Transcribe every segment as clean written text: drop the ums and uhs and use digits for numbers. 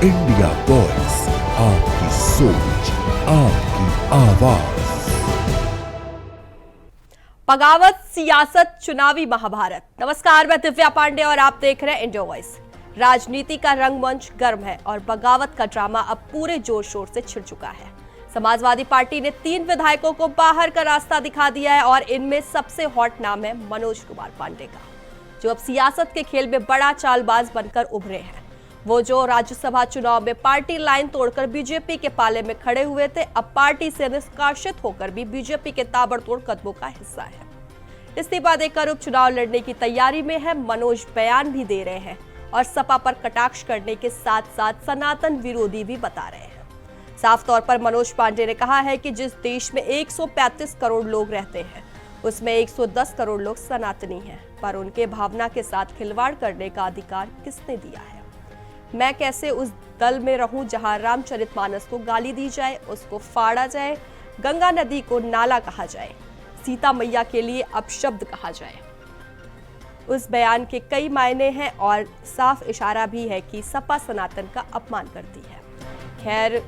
India voice, आपकी सोच, आपकी आवाज। बगावत, सियासत, चुनावी महाभारत। नमस्कार, मैं दिव्या पांडे और आप देख रहे हैं इंडिया वॉइस। राजनीति का रंगमंच गर्म है और बगावत का ड्रामा अब पूरे जोर शोर से छिड़ चुका है। समाजवादी पार्टी ने 3 विधायकों को बाहर का रास्ता दिखा दिया है और इनमें सबसे हॉट नाम है मनोज कुमार पांडे का, जो अब सियासत के खेल में बड़ा चालबाज बनकर उभरे हैं। वो जो राज्यसभा चुनाव में पार्टी लाइन तोड़कर बीजेपी के पाले में खड़े हुए थे, अब पार्टी से निष्कासित होकर भी बीजेपी के ताबड़तोड़ कदमों का हिस्सा है। इस्तीफा देकर उपचुनाव लड़ने की तैयारी में है। मनोज बयान भी दे रहे हैं और सपा पर कटाक्ष करने के साथ साथ सनातन विरोधी भी बता रहे हैं। साफ तौर पर मनोज पांडे ने कहा है कि जिस देश में 135 करोड़ लोग रहते हैं, उसमें 110 करोड़ लोग सनातनी हैं, पर उनके भावना के साथ खिलवाड़ करने का अधिकार किसने दिया है? मैं कैसे उस दल में रहूं जहां रामचरितमानस को गाली दी जाए, उसको फाड़ा जाए, गंगा नदी को नाला कहा जाए, सीता मैया के लिए अपशब्द कहा जाए। उस बयान के कई मायने हैं और साफ इशारा भी है कि सपा सनातन का अपमान करती है। खैर,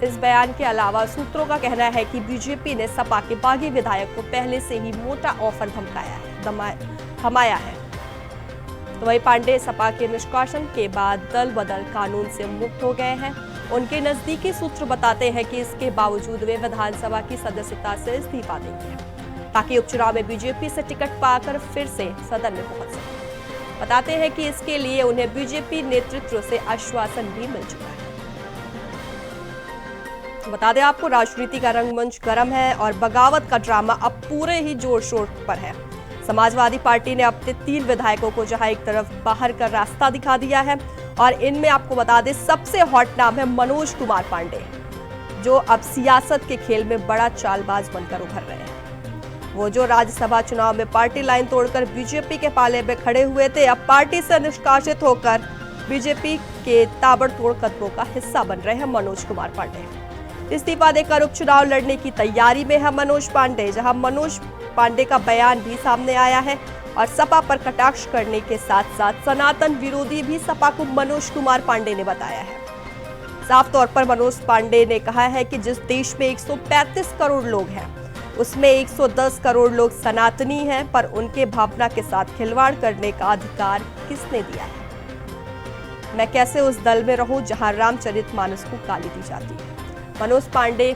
इस बयान के अलावा सूत्रों का कहना है कि बीजेपी ने सपा के बागी विधायक को पहले से ही मोटा ऑफर थमाया है। तो वही पांडे सपा के निष्कासन के बाद दल बदल कानून से मुक्त हो गए हैं। उनके नजदीकी सूत्र बताते हैं कि इसके बावजूद वे विधानसभा की सदस्यता से इस्तीफा देंगे ताकि उपचुनाव में बीजेपी से टिकट पाकर फिर से सदन में पहुंच सके। बताते हैं कि इसके लिए उन्हें बीजेपी नेतृत्व से आश्वासन भी मिल चुका है। बता दें आपको, राजनीति का रंगमंच गर्म है और बगावत का ड्रामा अब पूरे ही जोर शोर पर है। समाजवादी पार्टी ने अपने 3 विधायकों को जहां एक तरफ बाहर का रास्ता दिखा दिया है और इनमें आपको बता दें सबसे हॉट नाम है मनोज कुमार पांडे, जो अब सियासत के खेल में बड़ा चालबाज बनकर उभर रहे हैं। वो जो राज्यसभा चुनाव में पार्टी लाइन तोड़कर बीजेपी के पाले में खड़े हुए थे, अब पार्टी से निष्कासित होकर बीजेपी के ताबड़तोड़ कदमों का हिस्सा बन रहे हैं मनोज कुमार पांडे। इस्तीफा देकर उपचुनाव लड़ने की तैयारी में है मनोज पांडे, जहां मनोज पांडे का बयान भी सामने आया है और सपा पर कटाक्ष करने के साथ साथ सनातन विरोधी भी सपा को मनोज कुमार पांडे ने बताया है। साफ तौर पर मनोज पांडे ने कहा है कि जिस देश में 135 करोड़ लोग हैं, उसमें 110 करोड़ लोग सनातनी हैं, पर उनके भावना के साथ खिलवाड़ करने का अधिकार किसने दिया है? मैं कैसे उस दल में रहूं जहां रामचरितमानस को गाली दी जाती है? मनोज पांडे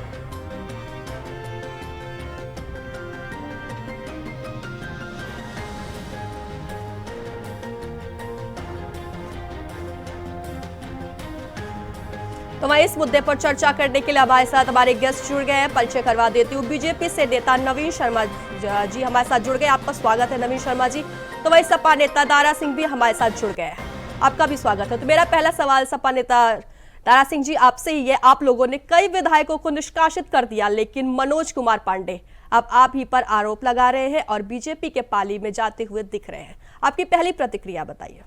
तो मैं इस मुद्दे पर चर्चा करने के लिए हमारे साथ हमारे गेस्ट जुड़ गए हैं। परिचय करवा देती हूँ। बीजेपी से नेता नवीन शर्मा जी हमारे साथ जुड़ गए। आपका स्वागत है नवीन शर्मा जी। तो वही सपा नेता दारा सिंह भी हमारे साथ जुड़ गए हैं, आपका भी स्वागत है। तो मेरा पहला सवाल सपा नेता दारा सिंह जी आपसे ही है। आप लोगों ने कई विधायकों को निष्कासित कर दिया, लेकिन मनोज कुमार पांडे अब आप ही पर आरोप लगा रहे हैं और बीजेपी के पाली में जाते हुए दिख रहे हैं। आपकी पहली प्रतिक्रिया बताइए।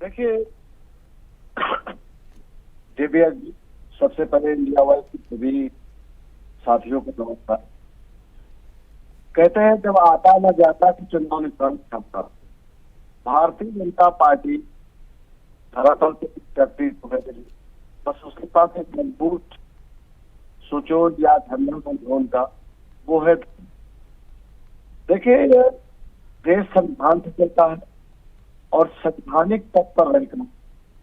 देखिए दिव्या जी, सबसे पहले इंडिया वाइज के सभी साथियों को नमस्कार। कहते हैं जब आता न जाता कि चुनाव निशान छपता। भारतीय जनता पार्टी धरातल पे करती बस उसके पास एक मजबूत सुचोड़ या धर्म का वो है। देखिए, देश संविधान से चलता है और संवैधानिक पद पर रहकर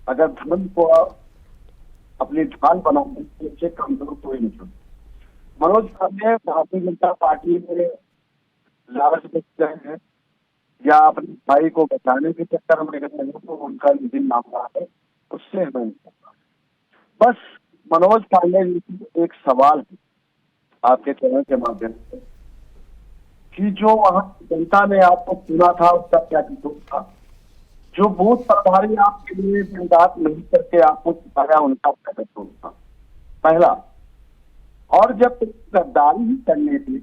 अगर धर्म को अपनी ढाल बनाने से कमजोर कोई नहीं छोड़। मनोज पांडे भारतीय जनता पार्टी में लालच में गए हैं या अपने भाई को बचाने के चक्कर में गए हैं, तो उनका निजी मामला है, उससे हमें बस मनोज पांडे जी एक सवाल है आपके चैनल के माध्यम से कि जो वहां जनता ने आपको चुना था उसका क्या कसूर था? जो बूथ प्रभारी आपके लिए बर्दाश्त नहीं करके आपको चुकाया उनका क्या कसूर था? पहला। और जब गद्दारी ही करनी थी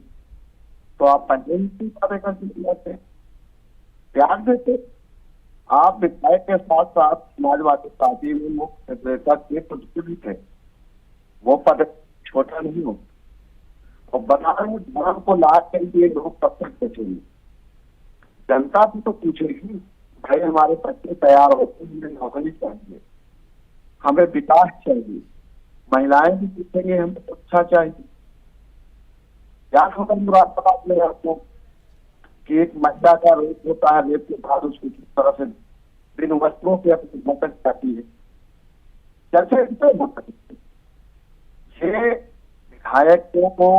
तो आप पहले ही कर देते, त्याग देते। आप विधायक के साथ साथ समाजवादी पार्टी में मुख्य नेता के पद भी थे, वो पद छोटा नहीं हो। और बता रहे धर्म को लाद के लिए लोग तब तक बचेंगे। जनता भी तो पूछेगी भाई हमारे बच्चे तैयार होते हैं, हमें नौकरी चाहिए, हमें विकास चाहिए, महिलाएं भी पूछेंगे हमें अच्छा चाहिए। क्या खबर मुराद बात में आपको कि एक महिला का रेप होता है, रेप के बाद उसको किस तरह से बिन वस्त्रों के अपनी भटक जाती है, चर्चा इस पर न सकती। ये विधायकों को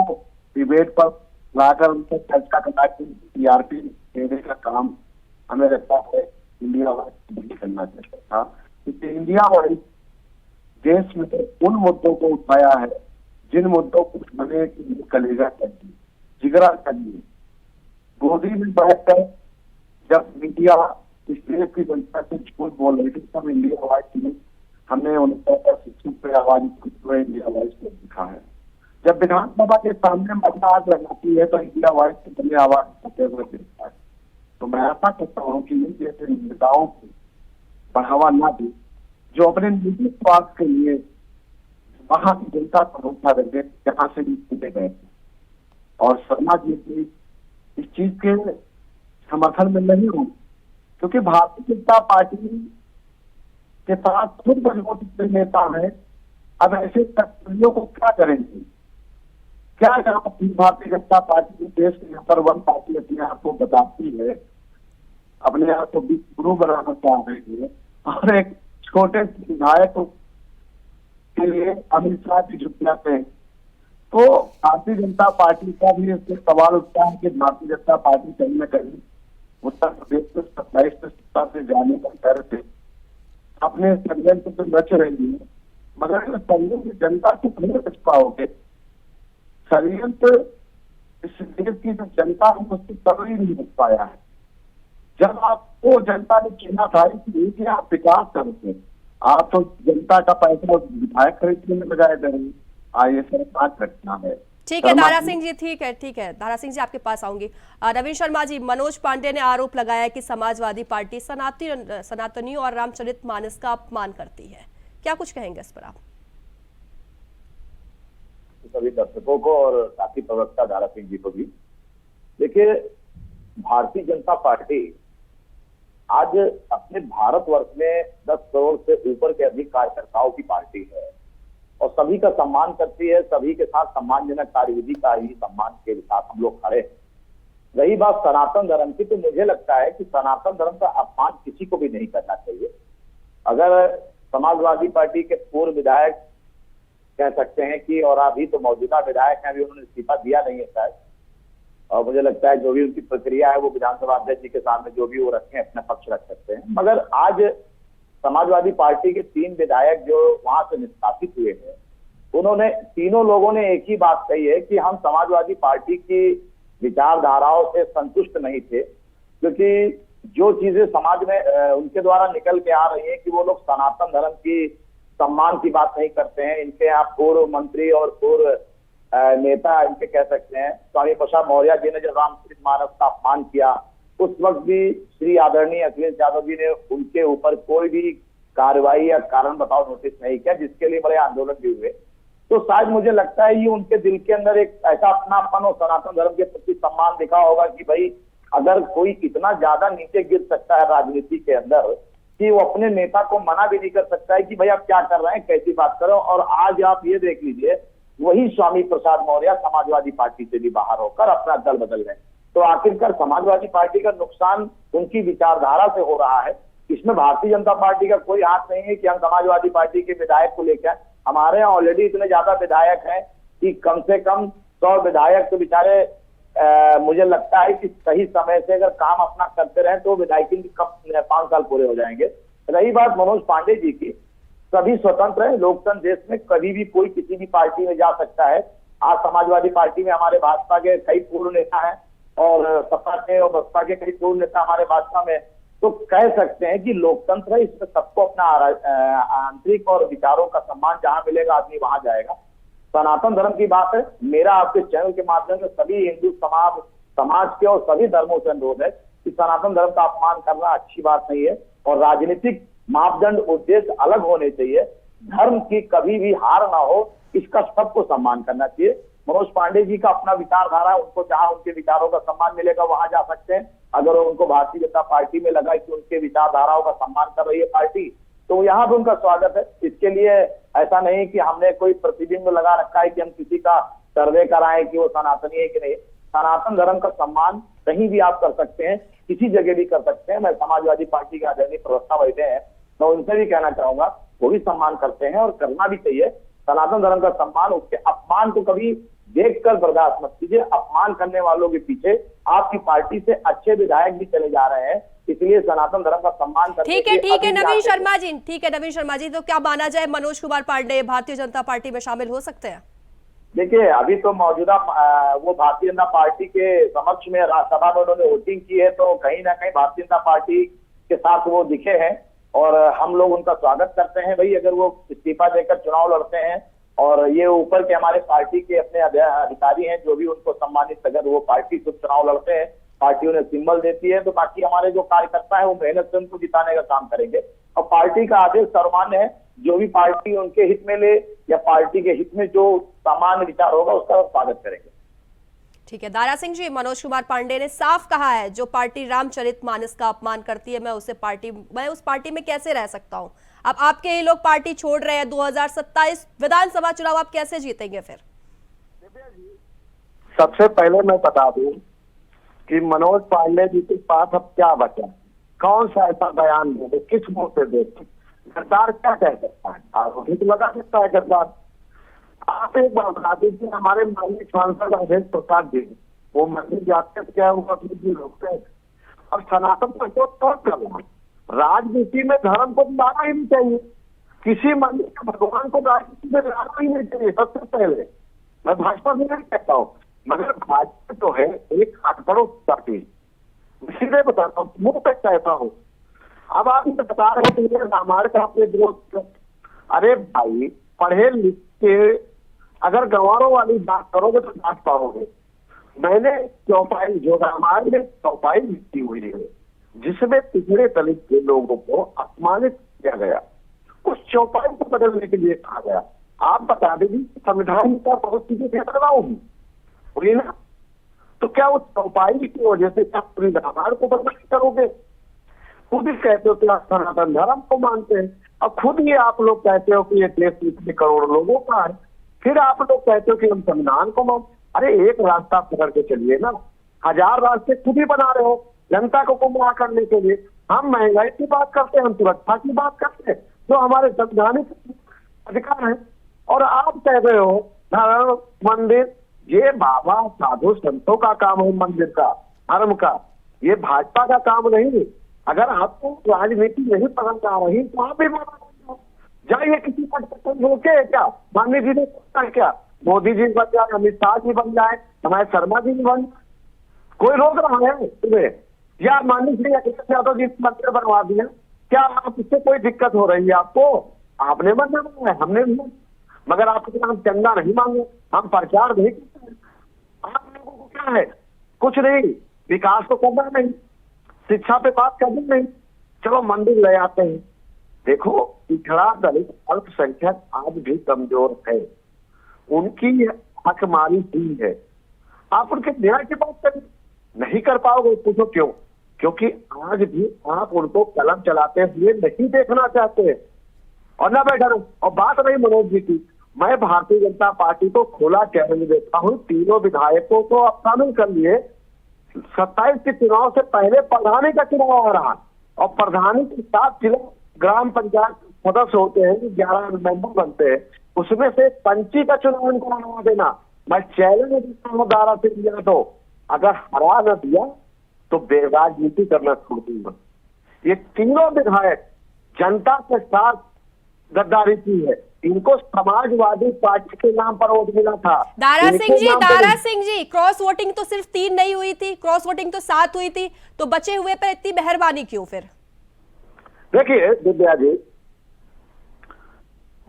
डिबेट पर लाकर उनसे चर्चा करना की टीआरपी देने का काम हमें लगता है इंडिया वाइज नहीं करना चाहिए था, क्योंकि इंडिया वाइज देश में तो उन मुद्दों को उठाया है जिन मुद्दों को उठाने के लिए कलेजा चाहिए, जिगरा चाहिए। गोदी में बैठकर जब मीडिया इस देश की जनता से झूठ बोल रही थी तब इंडिया वाइज में हमने उनके आवाज इंडिया वाइज को दिखा है। जब विधानसभा के सामने महिला आग लगाती है तो इंडिया वाइज की बड़ी आवाज करते हुए दिखता है। तो मैं ऐसा कहता हूँ कि इन जैसे नेताओं को बढ़ावा ना दे जो अपने निजी स्वार्थ के लिए वहां की जनता को भरोसा रखे जहां से जीते गए और शर्मा जी की इस चीज के समर्थन में नहीं हूँ, क्योंकि भारतीय जनता पार्टी के पास खुद मजबूत नेता है। अब ऐसे तस्वीरों को क्या करेंगे? क्या भारतीय जनता पार्टी देश के नंबर 1 पार्टी अपने आप को बताती है, अपने आप को गुरु बनाना चाह रही है और एक छोटे विधायक के लिए अमित शाह की झुक जाते हैं। तो भारतीय जनता पार्टी का भी इससे सवाल उठता है कि भारतीय जनता पार्टी कहीं न कहीं उत्तर प्रदेश में 27 सत्ता से जाने का डर से अपने षड्यंत्र से बच रही है, मगर षड्यंत्र जनता से नहीं बच पाओगे। षड्यंत्र इस देश की जो जनता है उससे कभी नहीं बच पाया है। जब आपको जनता ने चुना था कि आप विकास करोगे, आप तो जनता का पैसा विधायक खरीदने में लगाए दे रहे हैं। आइए सरकार घटना है। ठीक है दारा सिंह जी, ठीक है दारा सिंह जी आपके पास आऊंगी। नवीन शर्मा जी, मनोज पांडे ने आरोप लगाया कि समाजवादी पार्टी सनातनी और रामचरितमानस का अपमान करती है, क्या कुछ कहेंगे इस पर आप? सभी दर्शकों को और साथी प्रवक्ता दारा सिंह जी को भी, देखिए भारतीय जनता पार्टी आज अपने भारतवर्ष में 10 करोड़ से ऊपर के अधिक कार्यकर्ताओं की पार्टी है और सभी का सम्मान करती है। सभी के साथ सम्मानजनक कार्यविधि का ही सम्मान के साथ हम लोग खड़े हैं। रही बात सनातन धर्म की, तो मुझे लगता है कि सनातन धर्म का अपमान किसी को भी नहीं करना चाहिए। अगर समाजवादी पार्टी के पूर्व विधायक कह सकते हैं कि, और अभी तो मौजूदा विधायक हैं, अभी उन्होंने इस्तीफा दिया नहीं है शायद, और मुझे लगता है जो भी उनकी प्रक्रिया है वो विधानसभा अध्यक्ष जी के सामने जो भी वो रखें अपना पक्ष रख सकते हैं। मगर आज समाजवादी पार्टी के 3 विधायक जो वहां से निष्कासित हुए हैं, उन्होंने तीनों लोगों ने एक ही बात कही है कि हम समाजवादी पार्टी की विचारधाराओं से संतुष्ट नहीं थे, क्योंकि जो चीजें समाज में उनके द्वारा निकल के आ रही है कि वो लोग सनातन धर्म की सम्मान की बात नहीं करते हैं। इनके यहाँ पूर्व मंत्री और पूर्व नेता इनके कह सकते हैं स्वामी प्रसाद मौर्य जी ने जब रामचरितमानस का अपमान किया, उस वक्त भी श्री आदरणीय अखिलेश यादव जी ने उनके ऊपर कोई भी कार्रवाई या कारण बताओ नोटिस नहीं किया, जिसके लिए बड़े आंदोलन भी हुए। तो शायद मुझे लगता है ये उनके दिल के अंदर एक ऐसा अपनापन और सनातन धर्म के प्रति सम्मान दिखा होगा कि भाई अगर कोई इतना ज्यादा नीचे गिर सकता है राजनीति के अंदर कि वो अपने नेता को मना भी नहीं कर सकता है कि भाई आप क्या कर रहे हैं, कैसी बात करो। और आज आप ये देख लीजिए, वही स्वामी प्रसाद मौर्य समाजवादी पार्टी से भी बाहर होकर अपना दल बदल रहे हैं। तो आखिरकार समाजवादी पार्टी का नुकसान उनकी विचारधारा से हो रहा है। इसमें भारतीय जनता पार्टी का कोई हाथ नहीं है कि हम समाजवादी पार्टी के विधायक को लेकर, हमारे यहाँ ऑलरेडी इतने ज्यादा विधायक हैं कि कम से कम 100 विधायक तो बेचारे मुझे लगता है कि सही समय से अगर काम अपना करते रहे तो विधायकी कब 5 साल पूरे हो जाएंगे। रही बात मनोज पांडे जी की, सभी स्वतंत्र है, लोकतंत्र देश में कभी भी कोई किसी भी पार्टी में जा सकता है। आज समाजवादी पार्टी में हमारे भाजपा के कई पूर्व नेता हैं और सपा के और बसपा के कई पूर्व नेता हमारे भाजपा में, तो कह सकते हैं कि लोकतंत्र है, इसमें सबको अपना आंतरिक और विचारों का सम्मान जहां मिलेगा आदमी वहां जाएगा। सनातन धर्म की बात है, मेरा आपके चैनल के माध्यम से सभी हिंदू समाज के और सभी धर्मों से अनुरोध है कि सनातन धर्म का अपमान करना अच्छी बात नहीं है और राजनीतिक मापदंड उद्देश्य अलग होने चाहिए। धर्म की कभी भी हार ना हो, इसका सबको सम्मान करना चाहिए। मनोज पांडे जी का अपना विचारधारा, उनको जहां उनके विचारों का सम्मान मिलेगा वहां जा सकते हैं। अगर उनको भारतीय जनता पार्टी में लगा कि उनके विचारधाराओं का सम्मान कर रही है पार्टी, तो यहाँ भी उनका स्वागत है। इसके लिए ऐसा नहीं कि हमने कोई प्रतिबिंब लगा रखा है कि हम किसी का सर्वे कराएं कि वो सनातनी है कि नहीं। सनातन धर्म का सम्मान कहीं भी आप कर सकते हैं, किसी जगह भी कर सकते हैं। मैं समाजवादी पार्टी के आदरणीय प्रवक्ता बैठे हैं, मैं उनसे भी कहना चाहूंगा वो भी सम्मान करते हैं और करना भी चाहिए। सनातन धर्म का सम्मान, उसके अपमान को कभी देखकर बर्दाश्त मत कीजिए। अपमान करने वालों के पीछे आपकी पार्टी से अच्छे विधायक भी चले जा रहे हैं, इसलिए सनातन धर्म का सम्मान करने ठीक है नवीन शर्मा जी, ठीक है नवीन शर्मा जी, तो क्या माना जाए मनोज कुमार पांडे भारतीय जनता पार्टी में शामिल हो सकते हैं? देखिए, अभी तो मौजूदा वो भारतीय जनता पार्टी के समक्ष में राज्यसभा में उन्होंने वोटिंग की है, तो कहीं ना कहीं भारतीय जनता पार्टी के साथ वो दिखे हैं और हम लोग उनका स्वागत करते हैं। भाई अगर वो इस्तीफा देकर चुनाव लड़ते हैं और ये ऊपर के हमारे पार्टी के अपने अधिकारी हैं जो भी उनको सम्मानित, अगर वो पार्टी से चुनाव लड़ते हैं, पार्टी उन्हें सिंबल देती है, तो बाकी हमारे जो कार्यकर्ता है वो मेहनत से उनको जिताने का काम करेंगे। और पार्टी का आदेश सर्वमान्य है, जो भी पार्टी उनके हित में ले या पार्टी के हित में जो सामान्य विचार होगा उसका स्वागत करेंगे। ठीक है दारा सिंह जी, मनोज कुमार पांडे ने साफ कहा है जो पार्टी रामचरितमानस का अपमान करती है मैं उस पार्टी में कैसे रह सकता हूं। अब आपके ये लोग पार्टी छोड़ रहे हैं, 2027 विधानसभा चुनाव आप कैसे जीतेंगे फिर? सबसे पहले मैं बता दूं कि मनोज पांडे जी के पास अब क्या बचा, कौन सा ऐसा बयान दे, किस मुंह से दे, गद्दार क्या कह सकता है? आरोपी तो लगा सकता है गद्दार। आप एक बात बता दीजिए, हमारे माननीय सांसद अवधेश प्रसाद जी वो मंदिर जाते क्या हुआ रोकते हैं और सनातन पर तो कर रहा है। राजनीति में धर्म को लाना ही नहीं चाहिए, किसी मंदिर के भगवान को राजनीति में लाना ही नहीं चाहिए। सबसे पहले मैं भाजपा से नहीं कहता हूँ, मगर भाजपा जो है एक अटपड़ों पार्टी, सीधे बताता हूँ, मुंह पे कहता हूँ। अब आप इसे बता रहे हो रामायण का आपने विरोध, अरे भाई पढ़े लिख के अगर गंवारों वाली बात करोगे तो बात पाओगे। मैंने चौपाई, जो रामायण में चौपाई लिखी हुई है जिसमें पिछड़े दलित के लोगों को अपमानित किया गया, उस चौपाई को बदलने के लिए कहा गया। आप बता दीजिए संविधान का बहुत चीजें बदलाव हुई ना, तो क्या उस चौपाई की वजह से क्या पूरी रामायण को बदल करोगे? खुद ही कहते हो कि आप सनातन धर्म को मानते हैं और खुद ही आप लोग कहते हो कि ये देश इतने करोड़ लोगों का है, फिर आप लोग कहते हो कि हम संविधान को मान। अरे एक रास्ता पकड़ के चलिए ना, 1000 रास्ते खुद ही बना रहे हो जनता को गुमराह करने के लिए। हम महंगाई की बात करते हैं, हम सुरक्षा की बात करते हैं जो हमारे संवैधानिक अधिकार है, और आप कह रहे हो धर्म मंदिर, ये बाबा साधु संतों का काम है मंदिर का, धर्म का, ये भाजपा का काम नहीं। अगर आपको राजनीति नहीं पसंद आ रही तो आप भी जाइए किसी पद पर रोके क्या? माननीय जी ने सोचा है क्या? मोदी जी बन जाए, अमित शाह जी बन जाए, हमारे शर्मा जी बन, कोई रोक रहा है तुम्हें? या माननीय श्री अखिलेश यादव जी मंत्री बनवा दिया, क्या आप इससे कोई दिक्कत हो रही है आपको? आपने बनना है, हमने नहीं, मगर आपके हम चंदा नहीं मांगे, हम प्रचार नहीं करते। आप लोगों को क्या है? कुछ नहीं, विकास तो करना नहीं, शिक्षा पे बात करनी नहीं, चलो मंदिर ले आते हैं। देखो पिछड़ा दलित अल्पसंख्यक आज भी कमजोर है, उनकी हकमारी हुई है, आप उनके न्याय की बात करें, नहीं कर पाओगे। पूछो क्यों? क्योंकि आज भी आप उनको कलम चलाते हुए नहीं देखना चाहते और ना बैठा रहो। और बात रही मनोज जी की, मैं भारतीय जनता पार्टी को खुला चैलेंज देता हूँ, तीनों विधायकों को अब शामिल कर लिए। 27 के चुनाव से पहले प्रधानी का चुनाव आ रहा, और प्रधानी के 7 जिला ग्राम पंचायत सदस्य होते हैं, 11 मेंबर बनते हैं, उसमें से पंची का चुनाव इनको करवा देना। मैं चैलेंज देता हूँ दारा सिंह यादव, अगर हरा न दिया तो बेराजनीति करना छोड़ दूंगा। ये तीनों विधायक जनता के साथ गद्दारी की है, इनको समाजवादी पार्टी के नाम पर वोट मिला था। दारा सिंह जी क्रॉस वोटिंग तो सिर्फ 3 नहीं हुई थी, क्रॉस वोटिंग तो 7 हुई थी, तो बचे हुए पर इतनी मेहरबानी क्यों फिर? देखिए दिव्या जी,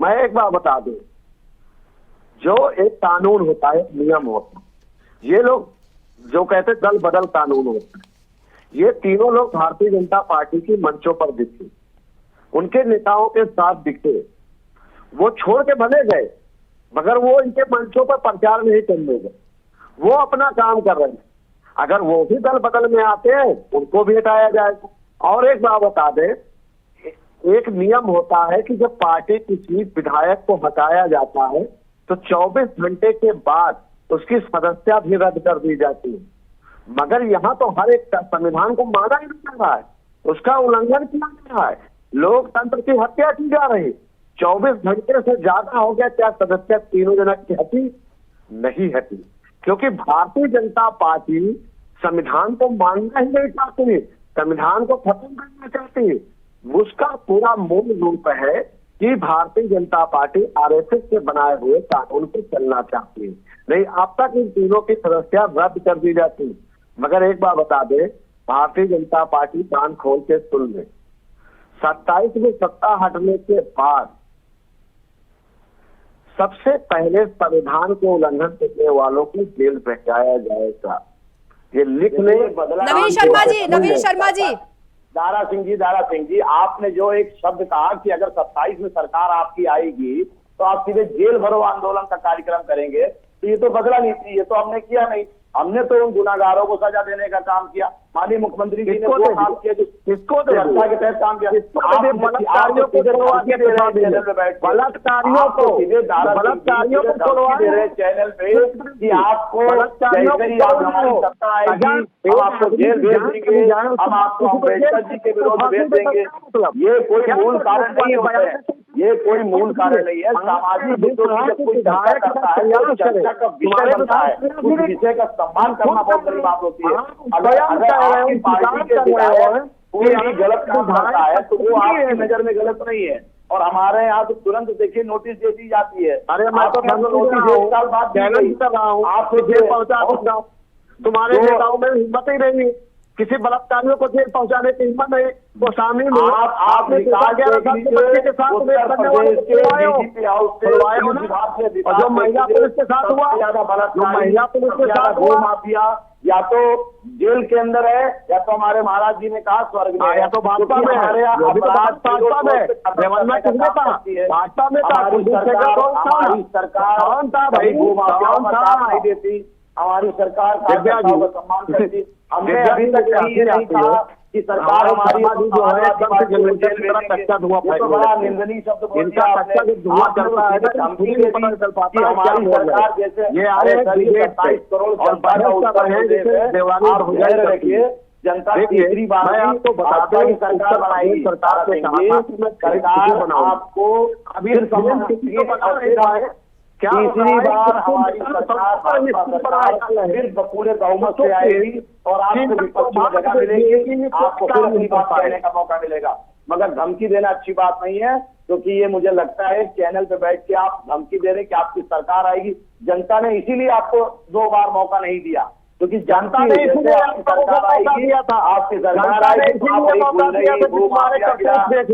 मैं एक बार बता दूं, जो एक कानून होता है, नियम होता है, ये लोग जो कहते दल बदल कानून होता है, ये तीनों लोग भारतीय जनता पार्टी की मंचों पर दिखे, उनके नेताओं के साथ दिखे, वो छोड़ के भले गए मगर वो इनके मंचों पर प्रचार नहीं करने गए, वो अपना काम कर रहे हैं। अगर वो भी दल बदल में आते हैं उनको भी हटाया जाएगा। और एक बात बता दें, एक नियम होता है कि जब पार्टी किसी विधायक को हटाया जाता है तो 24 घंटे के बाद उसकी सदस्यता भी रद्द कर दी जाती है। मगर यहाँ तो हर एक संविधान को माना ही नहीं जा रहा है, उसका उल्लंघन किया जा रहा है, लोकतंत्र की हत्या की जा रही। 24 घंटे से ज्यादा हो गया, क्या सदस्यता तीनों जनक की हटी? नहीं हटी, क्योंकि भारतीय जनता पार्टी संविधान को मानना ही नहीं चाहती, संविधान को खत्म करना चाहती है। उसका पूरा मूल रूप है कि भारतीय जनता पार्टी आरएसएस के बनाए हुए कानून पर चलना चाहती है। नहीं, अब तक इन तीनों की सदस्यता रद्द कर दी जाती। मगर एक बात बता दे, भारतीय जनता पार्टी कान खोल के सुन ले, 27 में सत्ता हटने के बाद सबसे पहले संविधान के उल्लंघन करने वालों को जेल भेजाया जाएगा। ये लिख ले। नवीन शर्मा जी दारा सिंह जी, आपने जो एक शब्द कहा कि अगर 27 में सरकार आपकी आएगी तो आप सीधे जेल भरो आंदोलन का कार्यक्रम करेंगे, तो ये तो बदला नीति, ये तो हमने किया नहीं। हमने तो उन गुनाहगारों को सजा देने का काम किया। माननीय मुख्यमंत्री जी ने वो काम किया जो किसको सुरक्षा के तहत काम किया। बलात्कारियों को दे रहे चैनल पे कि आपको जैसे ही आप हमारी सत्ता आएगी हम आपको जेल भेज देंगे, हम आपको अम्बेडकर जी के विरोध भेज देंगे। ये कोई मूल कारण नहीं होता है, ये कोई मूल कारण नहीं है। सामाजिक मुद्दों की जब कोई चर्चा करता है तो चर्चा का विषय बनता है, उस विषय का सम्मान करना बहुत बड़ी बात होती है। अगर आपकी पार्टी के विधायक कोई भी गलत काम करता है तो वो आपकी नजर में गलत नहीं है, और हमारे यहाँ तो तुरंत देखिए नोटिस दे दी जाती है। अरे मैं तो नोटिस 1 साल बाद चैलेंज कर रहा हूँ, आपको जेल पहुंचा दूंगा। तुम्हारे नेताओं में हिम्मत ही नहीं, किसी बलात्कारियों को जेल पहुंचाने की हिम्मत नहीं। वो शामिल आपने के साथ जो महिला पुलिस के साथ हुआ, जो महिला पुलिस के साथ हुआ माफिया या तो जेल के अंदर है या तो हमारे महाराज जी ने कहा स्वर्ग में, या तो भाजपा में हमारे भाजपा में किसने कहा, भाजपा में था। हमारी सरकार भाई नहीं देती, हमारी सरकार का सम्मान करती। हमने अभी तक ये नहीं कहा कि सरकार हमारी जो है कच्चा धुआं फेंक, बड़ा निंदनीय शब्द बोल दिया आपने। धुआं चलता है धमकी दे दी कि हमारी सरकार जैसे ये 27 करोड़ जनता का उत्तर आप धैर्य रखिए। जनता तीसरी बार आपको बताते हैं सरकार बनाएगी, सरकार आपको अभी तीसरी बार हमारी सरकार फिर पूरे बहुमत से आएगी और आपको विपक्ष में जगह मिलेगी, आपको फिर अपनी बात कहने का मौका मिलेगा। मगर धमकी देना अच्छी बात नहीं है, क्योंकि ये मुझे लगता है चैनल पे बैठ के आप धमकी दे रहे कि आपकी सरकार आएगी। जनता ने इसीलिए आपको 2 बार मौका नहीं दिया, क्योंकि जनता ने इसलिए आपकी सरकार आएगी, आपकी सरकार आएगी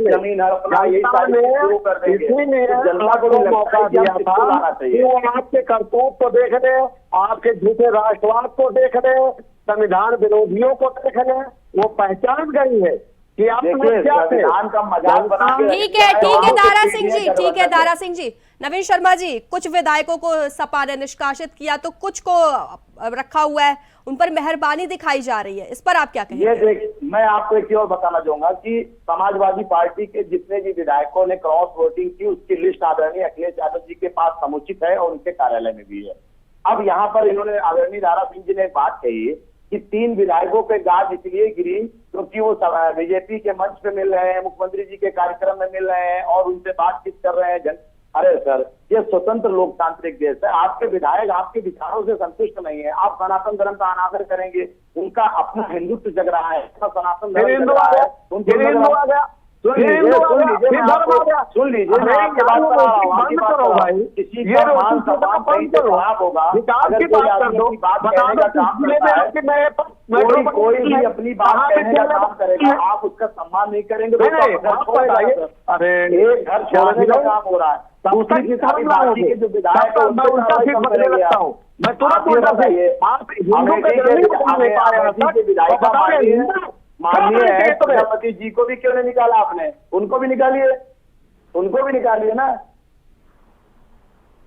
जमीन हड़पना यही सारी शुरू कर देंगे। जनता को मौका दिया था कि वो आपके करतूत को देख ले, आपके झूठे राष्ट्रवाद को देख ले, संविधान विरोधियों को देख ले, वो पहचान गई है कि आप संविधान का मजाक बना। ठीक है दारा सिंह जी, ठीक है दारा सिंह जी। नवीन शर्मा जी, कुछ विधायकों को सपा ने निष्कासित किया तो कुछ को रखा हुआ है, उन पर मेहरबानी दिखाई जा रही है, इस पर आप क्या कहेंगे? ये देख, मैं आपको एक और बताना चाहूंगा कि समाजवादी पार्टी के जितने भी विधायकों ने क्रॉस वोटिंग की उसकी लिस्ट आदरणीय अखिलेश यादव जी के पास समुचित है और उनके कार्यालय में भी है। अब यहाँ पर इन्होंने आदरणीय दारा सिंह जी ने बात कही कि 3 विधायकों पे गाज इसलिए गिरी क्योंकि वो बीजेपी के मंच पे मिल रहे हैं, मुख्यमंत्री जी के कार्यक्रम में मिल रहे हैं और उनसे बातचीत कर रहे हैं। अरे सर, ये स्वतंत्र लोकतांत्रिक देश है, आपके विधायक आपके विचारों से संतुष्ट नहीं है, आप सनातन धर्म का अनादर करेंगे, उनका अपना हिंदुत्व जग रहा है, सनातन धर्म जग रहा है, सुन लीजिए मैं आपकी बात कर रहा हूँ। किसी का मान सम्मान कहीं से खराब होगा अगर कोई आदमी अपनी बात कहने का काम करता है, कोई भी अपनी बात कहने का काम करेगा, आप उसका सम्मान नहीं करेंगे तो अरे एक घर छोड़ने का काम हो रहा है। दूसरी की सारी पार्टी के जो विधायक है मैं उनका फिर बदले लगता हूँ। मैं तुरंत बोल रहा आप हिंदू के विधायक माननीय है प्रधानमंत्री जी को भी क्यों नहीं निकाला आपने? उनको भी निकालिए, उनको भी निकालिए ना।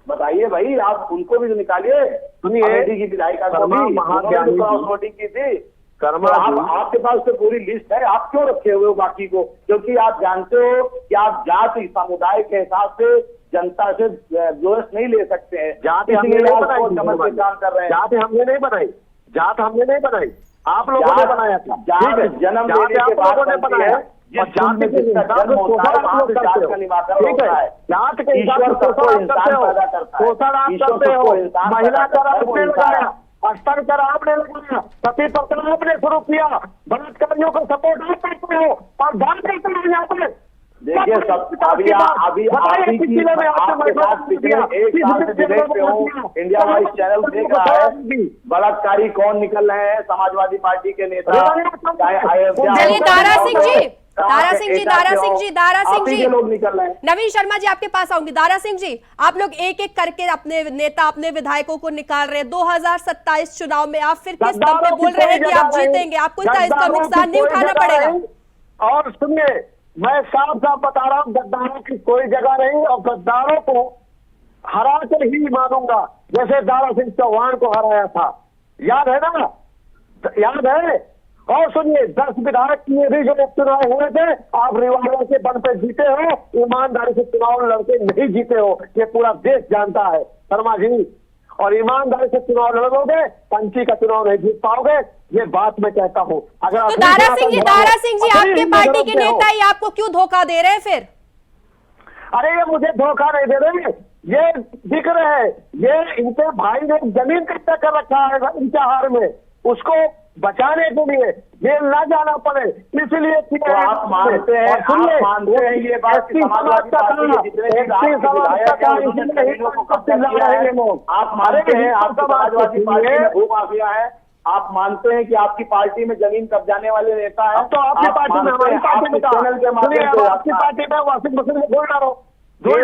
बताइए भाई, आप उनको भी तो निकालिए। सुनिए, अमेठी की विधायिका को भी महाज्ञानी क्रॉस वोटिंग की थी। कर्मा तो आपके पास तो पूरी लिस्ट है, आप क्यों रखे हुए हो बाकी को? क्योंकि आप जानते हो कि आप जाति समुदाय के हिसाब से जनता से जोश नहीं ले सकते हैं। जाति हमने नहीं बनाई, समझ के काम कर रहे हैं। जाति हमने नहीं बनाई, जात हमने नहीं बनाई, आप लोगों ने बनाया था। जात जन्म लेने के बाद लोगों ने बनाया, जिस जात में जिसका जन्म होता है वहां से जात का निवारण होता है। जात के हिसाब से ईश्वर सबको इंसान पैदा करता है, शोषण आप ईश्वर करते हो, सबको इंसान महिला पैदा कर करता है, आपने वो इंसान लगाया, अस्तर कर आपने लगाया, सती प्रथा आपने शुरू किया, बलात्कारियों को सपोर्ट आप करते हो और बात करते हो यहाँ पे। देखिए सब अभी आपके साथ पिछले एक साल से डिबेट पे हूँ, इंडिया वाइज चैनल देख रहा है, बलात्कारी कौन निकल रहे हैं, समाजवादी पार्टी के नेता, चलिए दारा सिंह जी लोग निकल रहे हैं। नवीन शर्मा जी आपके पास आऊंगी। दारा सिंह जी, आप लोग एक एक करके अपने नेता अपने विधायकों को निकाल रहे हैं। 2027 चुनाव में आप फिर किस दम पे बोल रहे हैं कि आप जीतेंगे? आपको इसका नुकसान नहीं उठाना पड़ेगा। और सुनिए, मैं साफ साफ बता रहा हूँ, गद्दारों की कोई जगह नहीं और गद्दारों को हरा कर ही मानूंगा, जैसे दारा सिंह चौहान को हराया था। याद है ना? याद है? और सुनिए, 10 विधायक में भी जो उपचुनाव हुए थे, आप रिवालों के बल पे जीते हो, ईमानदारी से चुनाव लड़के नहीं जीते हो, ये पूरा देश जानता है शर्मा जी। और ईमानदारी से चुनाव लड़ोगे, पंची का चुनाव नहीं जीत पाओगे, ये बात मैं कहता हूँ। अगर तो दारा सिंह जी आपके पार्टी के नेता ही आपको क्यों धोखा दे रहे हैं फिर? अरे ये मुझे धोखा नहीं दे रहे, ये दिख रहे हैं, ये इनके भाई ने जमीन कब्जा कर रखा है इंतजार में, उसको बचाने के लिए जेल ना जाना पड़े, इसलिए तो आप मानते हैं ये बात कि समाजवादी पार्टी के जितने भी विधायक हैं उन्होंने जमीनों को कब्जा किया है? आप मानते हैं आपकी समाजवादी पार्टी में भूमाफिया है? आप मानते हैं कि आपकी पार्टी में जमीन कब्जाने वाले नेता है? तो आपकी पार्टी में, हमारी पार्टी में, चैनल के माध्यम से आपकी पार्टी में वॉशिंग मशीन में गोल डालो, कोई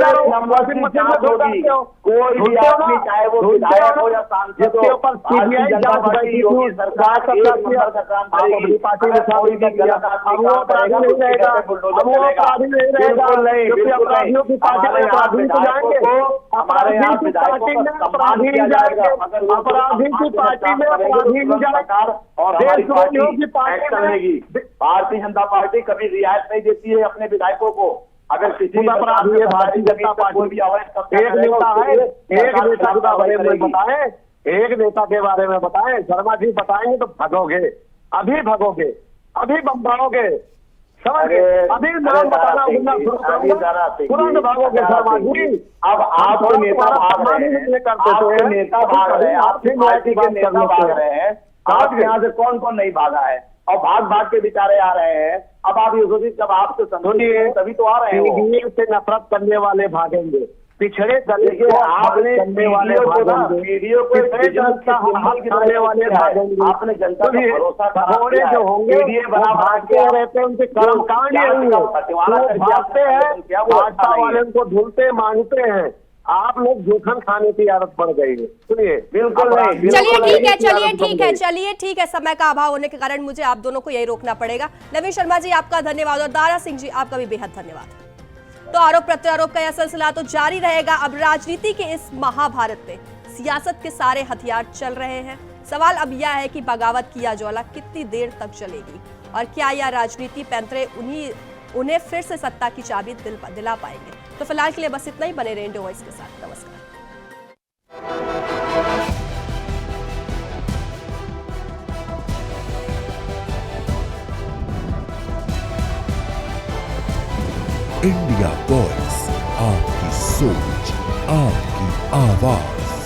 भी आदमी, चाहे वो विधायक हो या सांसद हो, भारतीय जनता पार्टी योगी सरकार एक नंबर का काम करेगी। कोई भी गलत आदमी काम करेगा तो बुलडोजर चलेगा। बिल्कुल नहीं, बिल्कुल नहीं। हमारे यहाँ विधायकों को, हमारे यहाँ विधायकों का सम्मान किया जाएगा। अगर अपराधी की पार्टी में सरकार और हमारी पार्टी एक्शन लेगी। भारतीय जनता पार्टी कभी रियायत नहीं देती है अपने विधायकों को। अगर किसी भारतीय जनता पार्टी भी एक नेता है, एक नेता के बारे में बताएं, एक नेता के बारे में बताएं, शर्मा जी बताएंगे तो भगोगे, अभी भगोगे, अभी बम्बाओगे, समझ गए? अभी नाम बताना तुरंत भागोगे शर्मा जी। अब आपके नेता भाग रहे हैं, आपके नेता भाग रहे हैं, आपकी पार्टी के नेता भाग रहे हैं, आपके यहाँ से कौन कौन नहीं भागा है और भाग भाग के बेचारे आ रहे हैं। अब आप ये सोचिए, जब आपसे संतुष्ट तभी तो आ रहे हैं। से नफरत करने वाले भागेंगे, पिछड़े दल के आपने करने वाले वीडियो को करने वाले भागेंगे। आपने जनता का भरोसा जो होंगे भागते रहते हैं, उनके कर्मकांड भागते हैं, भाजपा वाले को ढूंढते मांगते हैं। आप लोग जूठन खाने की आदत पड़ गई है। सुनिए, बिल्कुल नहीं। चलिए ठीक है, समय का अभाव होने के कारण मुझे आप दोनों को यही रोकना पड़ेगा। नवीन शर्मा जी आपका धन्यवाद और दारा सिंह जी आपका भी बेहद धन्यवाद। तो आरोप प्रत्यारोप का यह सिलसिला तो जारी रहेगा। अब राजनीति के इस महाभारत में सियासत के सारे हथियार चल रहे हैं। सवाल अब यह है कि बगावत की यह ज्वाला कितनी देर तक चलेगी और क्या यह राजनीति पैंतरे उन्हें फिर से सत्ता की चाबी दिला पाएंगे। तो फिलहाल के लिए बस इतना ही। बने रहें इंडिया वॉइस के साथ। नमस्कार। इंडिया वॉइस, आपकी सोच, आपकी आवाज।